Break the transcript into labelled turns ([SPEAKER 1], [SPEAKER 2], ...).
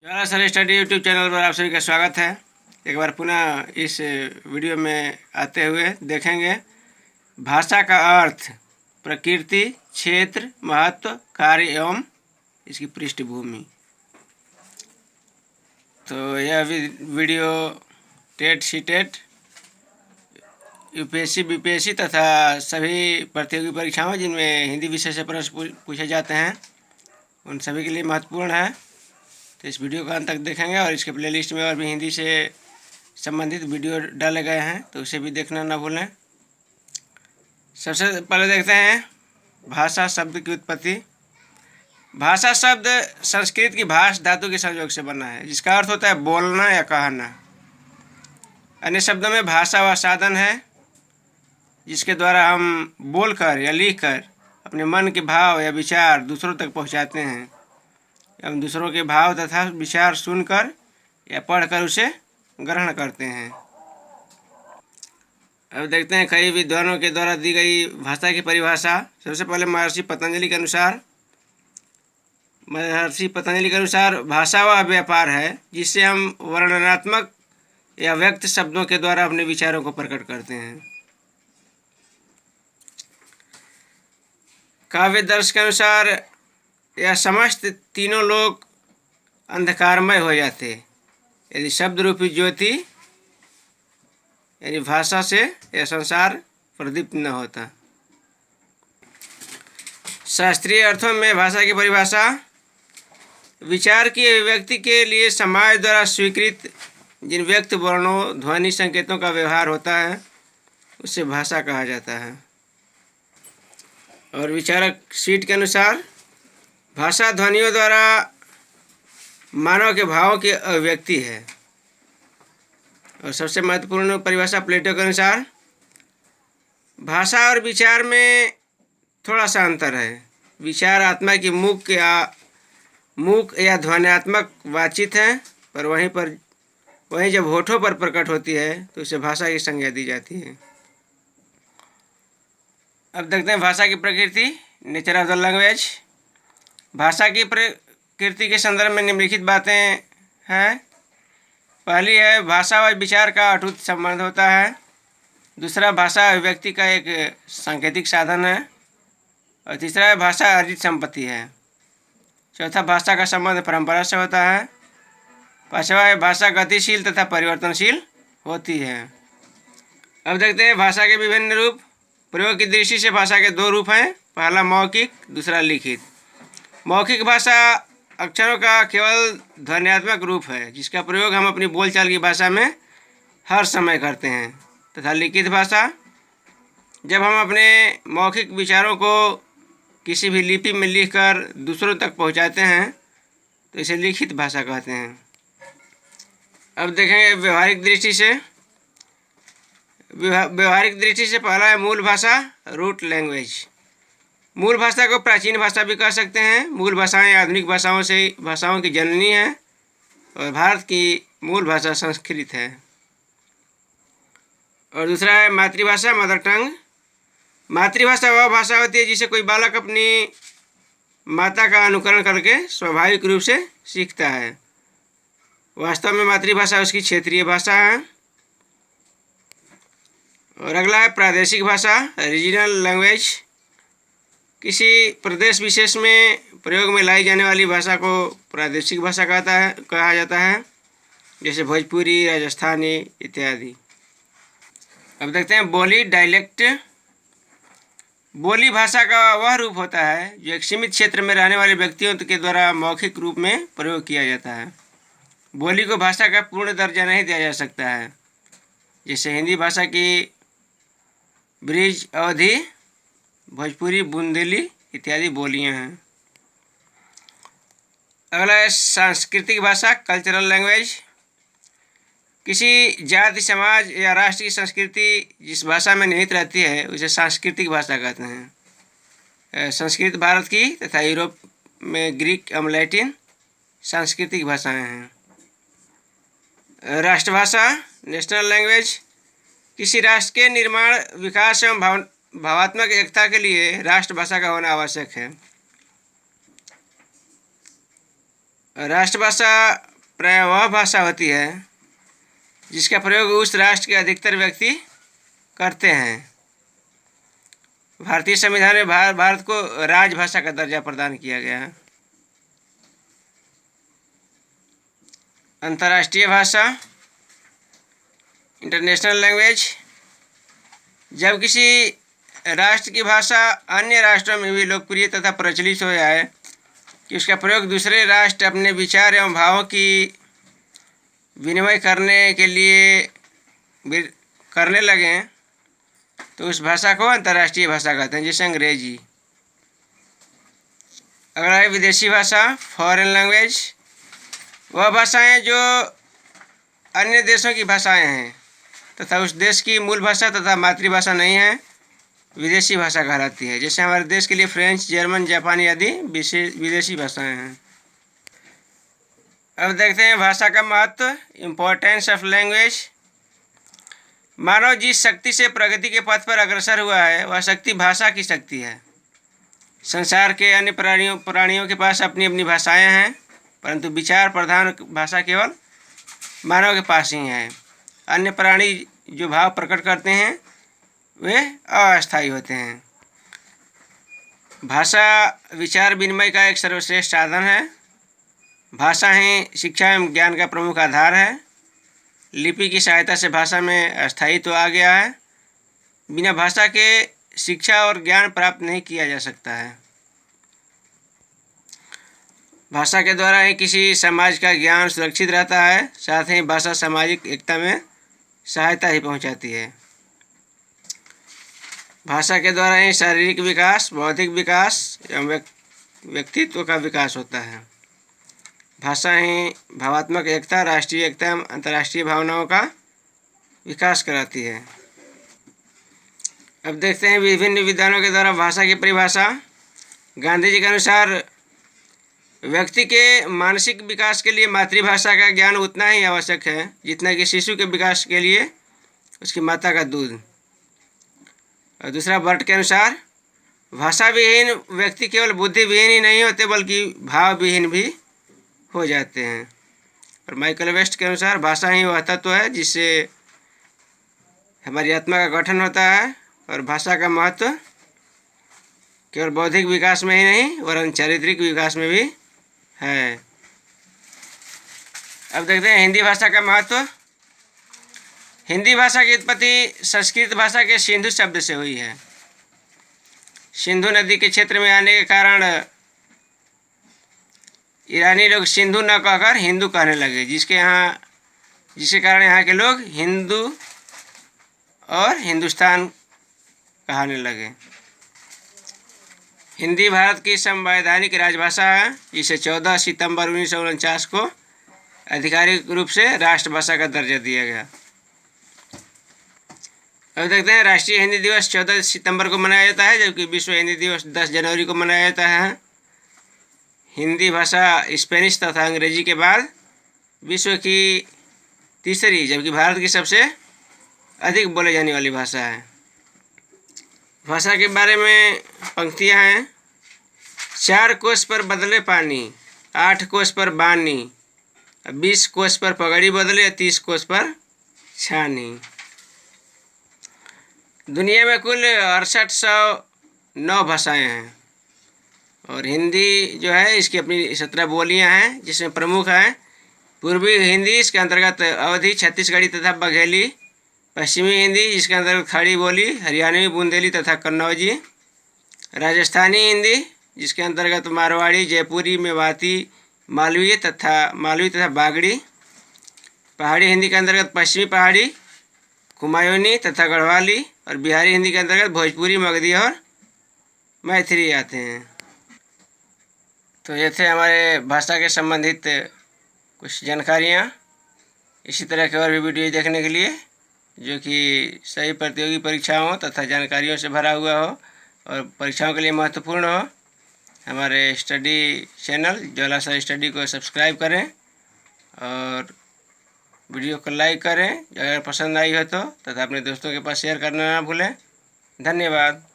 [SPEAKER 1] ज्वाला sir study YouTube channel पर आप सभी का स्वागत है। एक बार पुनः इस वीडियो में आते हुए देखेंगे भाषा का अर्थ, प्रकृति, क्षेत्र, महत्व, कार्य एवं इसकी पृष्ठभूमि। तो यह video TET, CTET, UPSC, BPSC तथा सभी प्रतियोगी परीक्षाओं जिनमें हिंदी विषय से प्रश्न पूछे जाते हैं उन सभी के लिए महत्वपूर्ण है। तो इस वीडियो को अंत तक देखेंगे और इसके प्लेलिस्ट में और भी हिंदी से संबंधित वीडियो डाले गए हैं, तो उसे भी देखना ना भूलें। सबसे पहले देखते हैं भाषा शब्द की उत्पत्ति। भाषा शब्द संस्कृत की भाष धातु के संयोग से बना है, जिसका अर्थ होता है बोलना या कहना। अन्य शब्दों में भाषा वह साधन है जिसके द्वारा हम बोलकर या लिखकर अपने मन के भाव या विचार दूसरों तक पहुंचाते हैं एवं दूसरों के भाव तथा विचार सुनकर या पढ़कर उसे ग्रहण करते हैं। अब देखते हैं कई विद्वानों के द्वारा दी गई भाषा की परिभाषा। सबसे पहले महर्षि पतंजलि के अनुसार भाषा वह व्यापार है जिससे हम वर्णनात्मक या व्यक्त शब्दों के द्वारा अपने विचारों को प्रकट करते हैं। काव्य दर्श के अनुसार यह समस्त तीनों लोग अंधकारमय हो जाते यदि शब्द रूपी ज्योति यानी भाषा से यह संसार प्रदीप्त न होता। शास्त्रीय अर्थों में भाषा की परिभाषा विचार की अभिव्यक्ति के लिए समाज द्वारा स्वीकृत जिन व्यक्त वर्णों, ध्वनि संकेतों का व्यवहार होता है उसे भाषा कहा जाता है। और विचारक सीट के अनुसार भाषा ध्वनियों द्वारा मानव के भावों की अभिव्यक्ति है। और सबसे महत्वपूर्ण परिभाषा प्लेटो के अनुसार भाषा और विचार में थोड़ा सा अंतर है। विचार आत्मा की मूक या ध्वन्यात्मक बातचीत है, पर वहीं जब होठों पर प्रकट होती है तो उसे भाषा की संज्ञा दी जाती है। अब देखते हैं भाषा की प्रकृति, नेचर ऑफ द लैंग्वेज। भाषा की प्रकृति के संदर्भ में निम्नलिखित बातें हैं। पहली है भाषा व विचार का अटूट संबंध होता है। दूसरा, भाषा अभिव्यक्ति का एक सांकेतिक साधन है। और तीसरा है भाषा अर्जित संपत्ति है। चौथा, भाषा का संबंध परंपरा से होता है। पांचवा है भाषा गतिशील तथा परिवर्तनशील होती है। अब देखते हैं भाषा के विभिन्न रूप। प्रयोग की दृष्टि से भाषा के दो रूप हैं, पहला मौखिक, दूसरा लिखित। मौखिक भाषा अक्षरों का केवल ध्वन्यात्मक रूप है जिसका प्रयोग हम अपनी बोलचाल की भाषा में हर समय करते हैं। तथा लिखित भाषा जब हम अपने मौखिक विचारों को किसी भी लिपि में लिखकर दूसरों तक पहुंचाते हैं तो इसे लिखित भाषा कहते हैं। अब देखेंगे व्यवहारिक दृष्टि से पहला है मूल भाषा, रूट लैंग्वेज। मूल भाषा को प्राचीन भाषा भी कह सकते हैं। मूल भाषाएं आधुनिक भाषाओं की जननी हैं और भारत की मूल भाषा संस्कृत है। और दूसरा है मातृभाषा, मदर टंग। मातृभाषा वह भाषा होती है जिसे कोई बालक अपनी माता का अनुकरण करके स्वाभाविक रूप से सीखता है। वास्तव में मातृभाषा उसकी क्षेत्रीय भाषा है। और अगला है प्रादेशिक भाषा, रीजनल लैंग्वेज। किसी प्रदेश विशेष में प्रयोग में लाई जाने वाली भाषा को प्रादेशिक भाषा कहा जाता है, जैसे भोजपुरी, राजस्थानी इत्यादि। अब देखते हैं बोली, डायलेक्ट। बोली भाषा का वह रूप होता है जो एक सीमित क्षेत्र में रहने वाले व्यक्तियों के द्वारा मौखिक रूप में प्रयोग किया जाता है। बोली को भाषा का पूर्ण दर्जा नहीं दिया जा सकता है, जैसे हिंदी भाषा की ब्रिज, अवधी, भोजपुरी, बुंदेली इत्यादि बोलियां हैं। अगला है सांस्कृतिक भाषा, कल्चरल लैंग्वेज। किसी जाति, समाज या राष्ट्र की संस्कृति जिस भाषा में निहित रहती है उसे सांस्कृतिक भाषा कहते हैं। संस्कृत भारत की तथा यूरोप में ग्रीक एवं लैटिन सांस्कृतिक भाषाएं हैं। राष्ट्रभाषा, नेशनल लैंग्वेज। किसी राष्ट्र के निर्माण, विकास एवं भावात्मक एकता के लिए राष्ट्रभाषा का होना आवश्यक है। राष्ट्रभाषा प्रायः वह भाषा होती है जिसका प्रयोग उस राष्ट्र के अधिकतर व्यक्ति करते हैं। भारतीय संविधान में भारत को राजभाषा का दर्जा प्रदान किया गया है। अंतर्राष्ट्रीय भाषा, इंटरनेशनल लैंग्वेज, जब किसी राष्ट्र की भाषा अन्य राष्ट्रों में भी लोकप्रिय तथा प्रचलित हो जाए कि उसका प्रयोग दूसरे राष्ट्र अपने विचार एवं भावों की विनिमय करने के लिए करने लगें तो उस भाषा को अंतर्राष्ट्रीय भाषा कहते हैं, जैसे अंग्रेजी। अगला है विदेशी भाषा, फॉरेन लैंग्वेज। वह भाषाएं जो अन्य देशों की भाषाएं हैं तथा उस देश की मूल भाषा तथा मातृभाषा नहीं है, विदेशी भाषा कहलाती है। जैसे हमारे देश के लिए फ्रेंच, जर्मन, जापानी आदि विदेशी भाषाएं हैं। अब देखते हैं भाषा का महत्व, इम्पोर्टेंस ऑफ लैंग्वेज। मानव जिस शक्ति से प्रगति के पथ पर अग्रसर हुआ है वह शक्ति भाषा की शक्ति है। संसार के अन्य प्राणियों के पास अपनी अपनी भाषाएं हैं, परंतु विचार प्रधान भाषा केवल मानव के पास ही है। अन्य प्राणी जो भाव प्रकट करते हैं वे अस्थायी होते हैं। भाषा विचार विनिमय का एक सर्वश्रेष्ठ साधन है। भाषा ही शिक्षा एवं ज्ञान का प्रमुख आधार है। लिपि की सहायता से भाषा में अस्थायित्व आ गया है। बिना भाषा के शिक्षा और ज्ञान प्राप्त नहीं किया जा सकता है। भाषा के द्वारा ही किसी समाज का ज्ञान सुरक्षित रहता है। साथ ही भाषा सामाजिक एकता में सहायता ही पहुंचाती है। भाषा के द्वारा ही शारीरिक विकास, बौद्धिक विकास एवं व्यक्तित्व का विकास होता है। भाषा ही भावात्मक एकता, राष्ट्रीय एकता एवं अंतर्राष्ट्रीय भावनाओं का विकास कराती है। अब देखते हैं विभिन्न विद्वानों के द्वारा भाषा की परिभाषा। गांधी जी के अनुसार व्यक्ति के मानसिक विकास के लिए मातृभाषा का ज्ञान उतना ही आवश्यक है जितना कि शिशु के विकास के लिए उसकी माता का दूध। और दूसरा बर्ट के अनुसार भाषा विहीन व्यक्ति केवल बुद्धि विहीन ही नहीं होते बल्कि भाव विहीन भी हो जाते हैं। और माइकल वेस्ट के अनुसार भाषा ही वह तत्व है जिससे हमारी आत्मा का गठन होता है और भाषा का महत्व केवल बौद्धिक विकास में ही नहीं वरन चारित्रिक विकास में भी है। अब देखते हैं हिंदी भाषा का महत्व। हिंदी भाषा की उत्पत्ति संस्कृत भाषा के सिंधु शब्द से हुई है। सिंधु नदी के क्षेत्र में आने के कारण ईरानी लोग सिंधु न कहकर हिंदू कहने लगे, जिसके कारण यहाँ के लोग हिंदू और हिंदुस्तान कहने लगे। हिंदी भारत की संवैधानिक राजभाषा है, जिसे 14 सितंबर 1949 को आधिकारिक रूप से राष्ट्रभाषा का दर्जा दिया गया। अब देखते हैं राष्ट्रीय हिंदी दिवस 14 सितंबर को मनाया जाता है, जबकि विश्व हिंदी दिवस 10 जनवरी को मनाया जाता है। हिंदी भाषा स्पेनिश तथा अंग्रेजी के बाद विश्व की तीसरी जबकि भारत की सबसे अधिक बोले जाने वाली भाषा है। भाषा के बारे में पंक्तियाँ हैं। 4 कोस पर बदले पानी, 8 कोस पर बानी, 20 कोस पर पगड़ी बदले, 30 कोस पर छानी। दुनिया में कुल 6809 भाषाएं हैं और हिंदी जो है इसकी अपनी 17 बोलियां हैं, जिसमें प्रमुख हैं पूर्वी हिंदी, इसके अंतर्गत अवधी, छत्तीसगढ़ी तथा बघेली। पश्चिमी हिंदी, जिसके अंतर्गत खड़ी बोली, हरियाणवी, बुंदेली तथा कन्नौजी। राजस्थानी हिंदी, जिसके अंतर्गत मारवाड़ी, जयपुरी, मेवाती, मालवी तथा बागड़ी। पहाड़ी हिंदी के अंतर्गत पश्चिमी पहाड़ी, कुमायूनी तथा गढ़वाली। और बिहारी हिंदी के अंतर्गत भोजपुरी, मगधी और मैथिली आते हैं। तो ये थे हमारे भाषा के संबंधित कुछ जानकारियाँ। इसी तरह के और भी वीडियो देखने के लिए जो कि सही प्रतियोगी परीक्षाओं तथा जानकारियों से भरा हुआ हो और परीक्षाओं के लिए महत्वपूर्ण हो, हमारे स्टडी चैनल ज्वाला सर स्टडी को सब्सक्राइब करें और वीडियो को लाइक करें अगर पसंद आई हो तो, तथा अपने दोस्तों के पास शेयर करना ना भूलें। धन्यवाद।